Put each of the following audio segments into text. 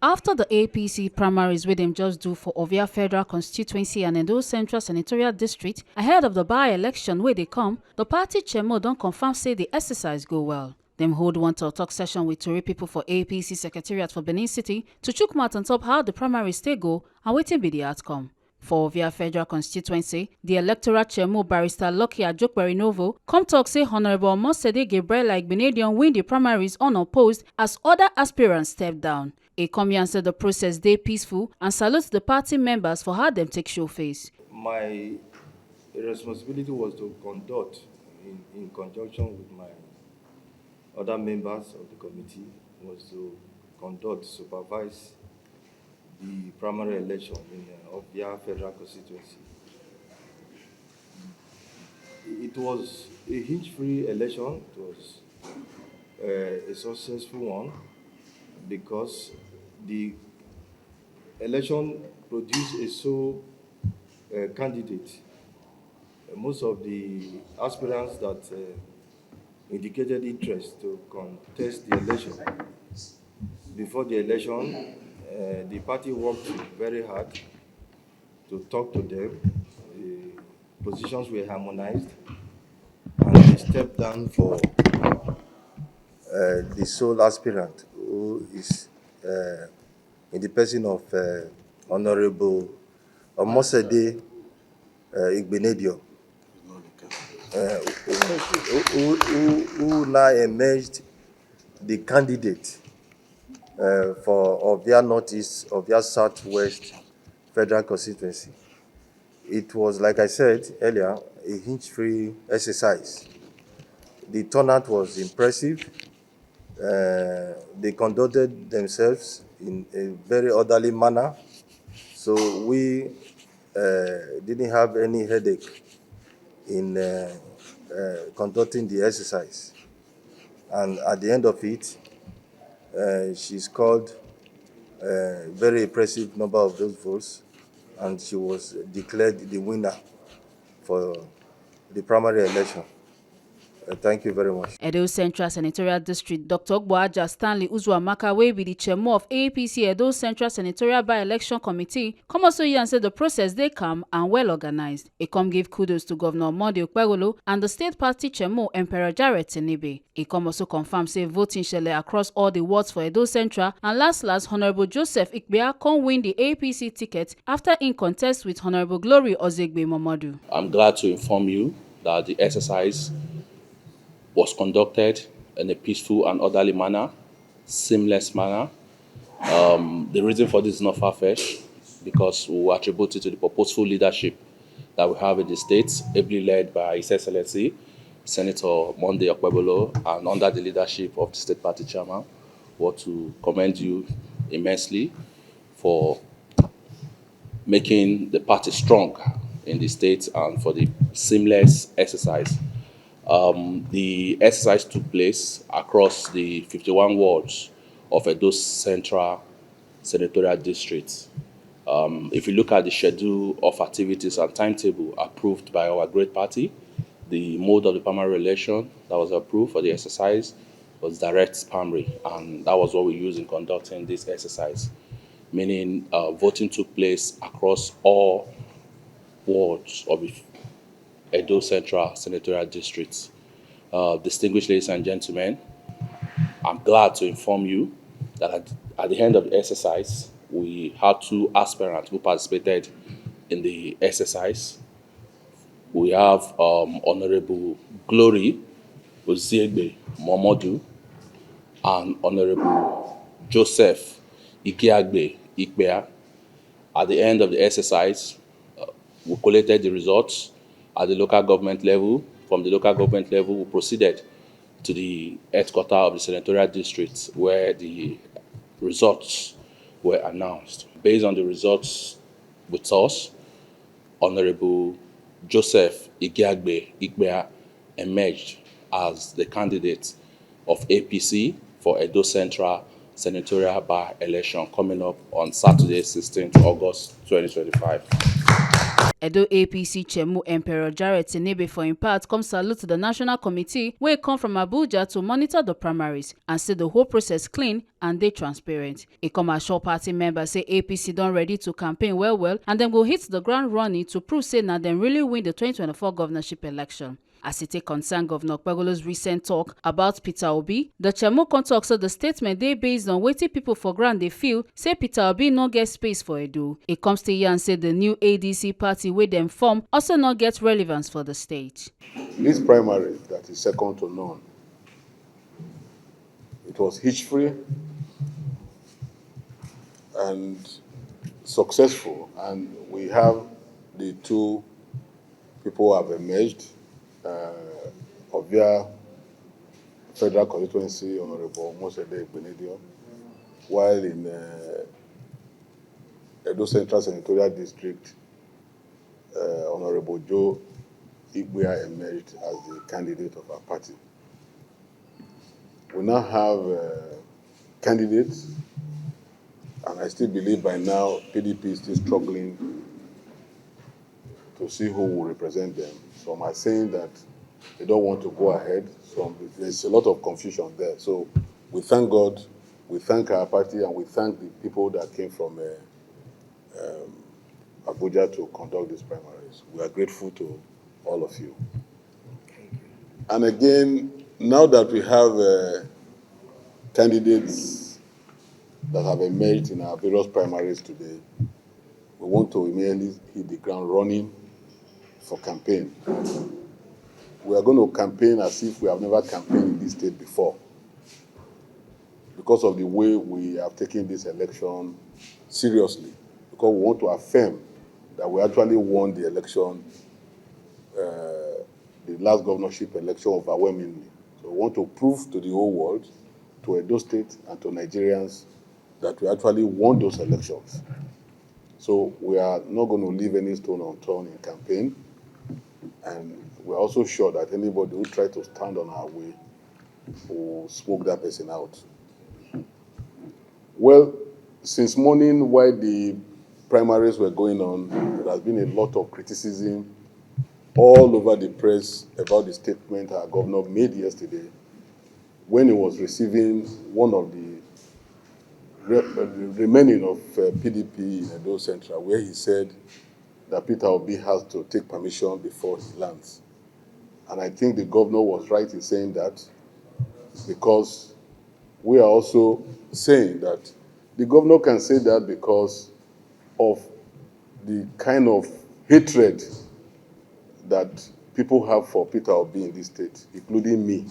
After the APC primaries wey dem just do for Ovia Federal Constituency and Edo Central Senatorial District, ahead of the by-election wey dey come, the party chairmo don confirm say the exercise go well. Dem hold one talk session with Tori people for APC Secretariat for Benin City to chook mouth on top how the primaries take go and wetin be the outcome. For Ovia Federal Constituency, the electoral chairmo Barrister Lucky Ajokperinovo come talk say Honorable Omosede Igbinedion win the primaries unopposed as other aspirants step down. He come here and said the process dey peaceful and salutes the party members for how them take show face. My responsibility was to conduct, in conjunction with my other members of the committee, was to supervise the primary election in Ovia Federal Constituency. It was a hitch-free election. It was a successful one because the election produced a sole candidate. Most of the aspirants that indicated interest to contest the election. Before the election, the party worked very hard to talk to them. The positions were harmonized, and they stepped down for the sole aspirant, who is in the person of Honorable Omosede Igbinedion, who now emerged the candidate for Ovia Northeast, Ovia Southwest Federal Constituency. It was, like I said earlier, a hitch-free exercise. The turnout was impressive. They conducted themselves in a very orderly manner, so we didn't have any headache in conducting the exercise. And at the end of it, she scored a very impressive number of those votes, and she was declared the winner for the primary election. Thank you very much. Edo Central Senatorial District, Dr. Ogboaja Stanley Uzuamaka, wey be the chairmo of APC Edo Central Senatorial By-Election Committee, come also here and said the process dey calm and well organized. He come give kudos to Governor Omode Igbinedion and the state party chairmo Emperor Jared Tinubu. He come also confirm say voting shele across all the wards for Edo Central, and last Honorable Joseph Ikpea come win the APC ticket after in contest with Honorable Glory Ozegbe Momodu. I'm glad to inform you that the exercise was conducted in a peaceful and orderly manner, seamless manner. The reason for this is not far-fetched, because we attribute it to the purposeful leadership that we have in the state, ably led by His Excellency Senator Monday Okpebolo, and under the leadership of the state party chairman. I want to commend you immensely for making the party strong in the state and for the seamless exercise. The exercise took place across the 51 wards of Edo Central Senatorial District. If you look at the schedule of activities and timetable approved by our great party, the mode of the primary election that was approved for the exercise was direct primary, and that was what we used in conducting this exercise, meaning voting took place across all wards of Edo Central Senatorial District. Distinguished ladies and gentlemen, I'm glad to inform you that at the end of the exercise, we had two aspirants who participated in the exercise. We have Honorable Glory Ozegbe Momodu and Honorable Joseph Ikpea. At the end of the exercise, we collated the results at the local government level. From the local government level, we proceeded to the headquarters of the senatorial district, where the results were announced. Based on the results with us, Honorable Joseph Ikpea emerged as the candidate of APC for Edo Central Senatorial by-election coming up on Saturday, 16th August 2025. Edo APC Chairmo Emperor Jared Tinebe for im part come salute the national committee wey come from Abuja to monitor the primaries and say the whole process clean and dey transparent. E come assure party members say APC don ready to campaign well and dem go hit the ground running to prove say na dem really win the 2024 governorship election. As e take concern Governor Okpebholo's recent talk about Peter Obi, the Chairmo come talk say the statement dey based on wetin people for ground dey feel say Peter Obi no get space for Edo. E come still yarn say the new ADC party wey dem form also no get relevance for the state. This primary that is second to none, it was hitch-free and successful, and we have the two people who have emerged. Ovia Federal Constituency, Honorable Omosede Igbinedion, while in Edo Central Senatorial District, Honorable Ikpea emerged as the candidate of our party. We now have candidates, and I still believe by now PDP is still struggling to see who will represent them. Some are saying that they don't want to go ahead. There's a lot of confusion there. So we thank God, we thank our party, and we thank the people that came from Abuja to conduct these primaries. We are grateful to all of you. And again, now that we have candidates that have emerged in our various primaries today, we want to immediately hit the ground running for campaign. We are going to campaign as if we have never campaigned in this state before, because of the way we have taken this election seriously, because we want to affirm that we actually won the election, the last governorship election overwhelmingly. So we want to prove to the whole world, to Edo State and to Nigerians, that we actually won those elections. So we are not going to leave any stone unturned in campaign, and we're also sure that anybody who tries to stand on our way will smoke that person out. Well, since morning, while the primaries were going on, there has been a lot of criticism all over the press about the statement our governor made yesterday when he was receiving one of the remaining of PDP in Edo Central, where he said that Peter Obi has to take permission before he lands. And I think the governor was right in saying that, because we are also saying that the governor can say that because of the kind of hatred that people have for Peter Obi in this state, including me.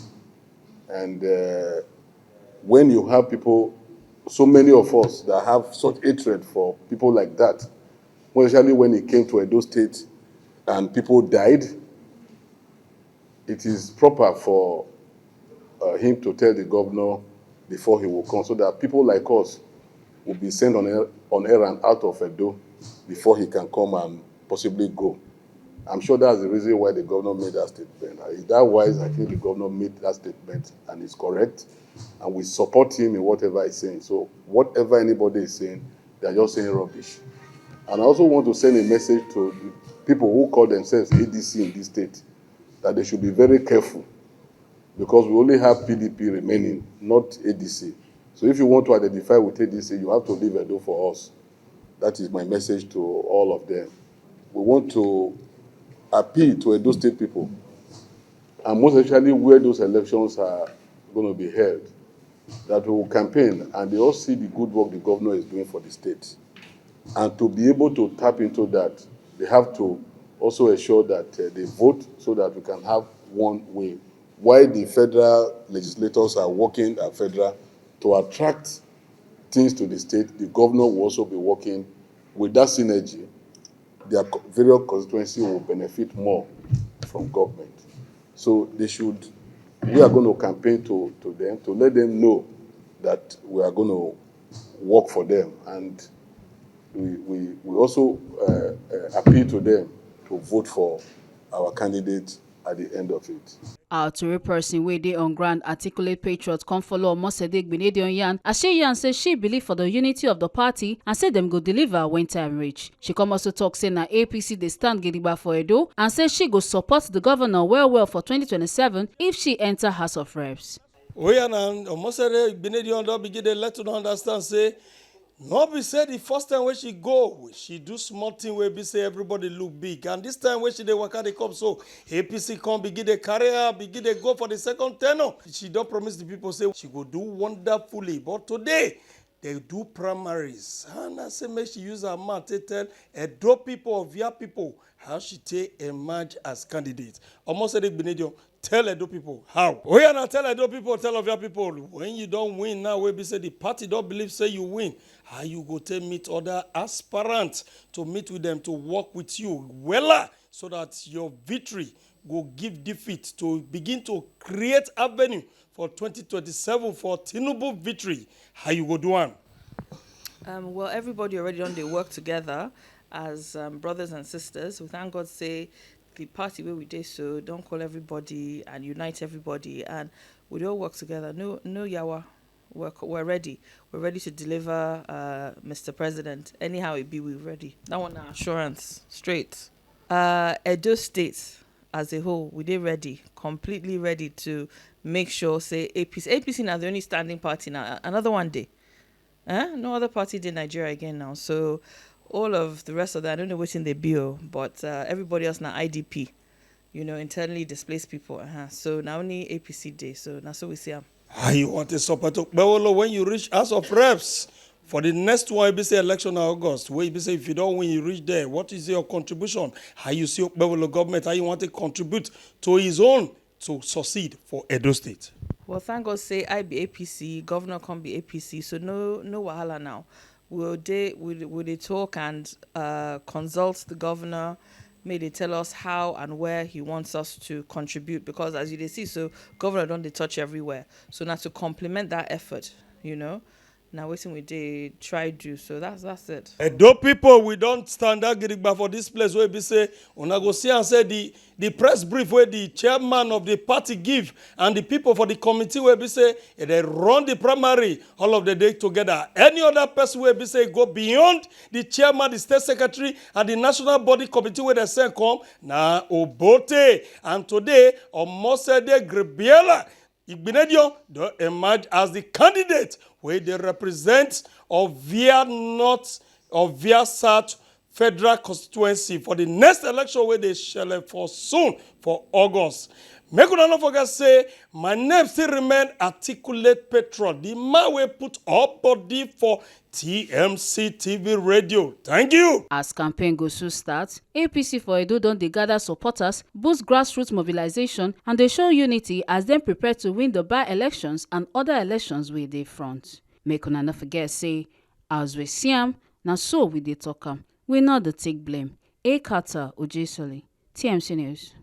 And when you have people, so many of us that have such hatred for people like that, especially when it came to Edo State and people died, it is proper for him to tell the governor before he will come, so that people like us will be sent on errand out of Edo before he can come and possibly go. I'm sure that's the reason why the governor made that statement. Is that wise? I think the governor made that statement and it's correct, and we support him in whatever he's saying. So whatever anybody is saying, they're just saying rubbish. And I also want to send a message to the people who call themselves ADC in this state, that they should be very careful, because we only have PDP remaining, not ADC. So if you want to identify with ADC, you have to leave Edo for us. That is my message to all of them. We want to appeal to Edo State people, and most especially where those elections are going to be held, that we will campaign and they all see the good work the governor is doing for the state. And to be able to tap into that, they have to also ensure that they vote so that we can have one way. While the federal legislators are working at federal to attract things to the state, the governor will also be working with that synergy. Their various constituencies will benefit more from government. So they should, we are going to campaign to them, to let them know that we are going to work for them. And we also appeal to them to vote for our candidate, at the end of it. Our Tory person wey dey on ground articulate patriot come follow Omosede Igbinedion yarn as she yarn say she believe for the unity of the party and say dem go deliver when time reach. She come also talk say na APC dey stand gidigba for Edo and say she go support the governor well for 2027 if she enter House of Reps. Ovia and Omosede Igbinedion don begin dey let una understand say no be say the first time when she go, she do small thing wey be say everybody look big. And this time when she dey waka dey come, so APC come begin dey carry her, begin dey go for the second tenure. She don promise the people say she go do wonderfully. But today, they do primaries. And I say make she use her mouth to tell Edo people, Ovia people, how she take emerge as candidate. Omosede Igbinedion, tell Edo people how. Oh yeah, now tell Edo people, tell Ovia people, when you don't win now, we be say the party don't believe say you win. How you go to meet other aspirants to meet with them to work with you wella so that your victory will give defeat to begin to create avenue for 2027 for Tinubu victory. How you go do one? Well, everybody already done they work together as brothers and sisters. We thank God say the party where we did so don't call everybody and unite everybody, and we all work together. No yawa. We're ready. We're ready to deliver, Mr. President. Anyhow it be, we're ready. That one assurance straight. Edo State as a whole, we did ready, completely ready to make sure say APC now the only standing party now. Another one day. No other party did Nigeria again now. So all of the rest of that, I don't know what's in the bill, but everybody else now IDP, internally displaced people. So now only APC day. So now so we see them. How you want to support Okpebolo when you reach House of Reps for the next one? You be say election in August. Where you be say if you don't win, you reach there. What is your contribution? How you see Okpebolo government? How you want to contribute to his own to succeed for Edo State? Well, thank God say I be APC, governor can be APC, so no wahala now. Will they talk and consult the governor? May they tell us how and where he wants us to contribute, because as you see, so governor don't they touch everywhere. So now to complement that effort, now waiting we they try do. So that's it. Edo people, we don't stand out gidigba for this place where we say una go see and say the press brief where the chairman of the party give and the people for the committee where we say they run the primary all of the day together. Any other person where we say go beyond the chairman, the state secretary, and the national body committee where they say come na obote. And today Omosede Igbinedion don't emerge as the candidate where they represent Ovia North, Ovia South Federal Constituency for the next election where they shall for soon for August. Make una not forget say my name still remain Articulate Patron, the man we put up body for TMC TV radio. Thank you. As campaign goes to start, APC for Edo don dey gather supporters, boost grassroots mobilization, and they show unity as dem prepare to win the by-elections and other elections wey dey front. Make una not forget say, as we see am, na so we dey talk am. We no dey take blame. Carter Ojesoli, TMC News.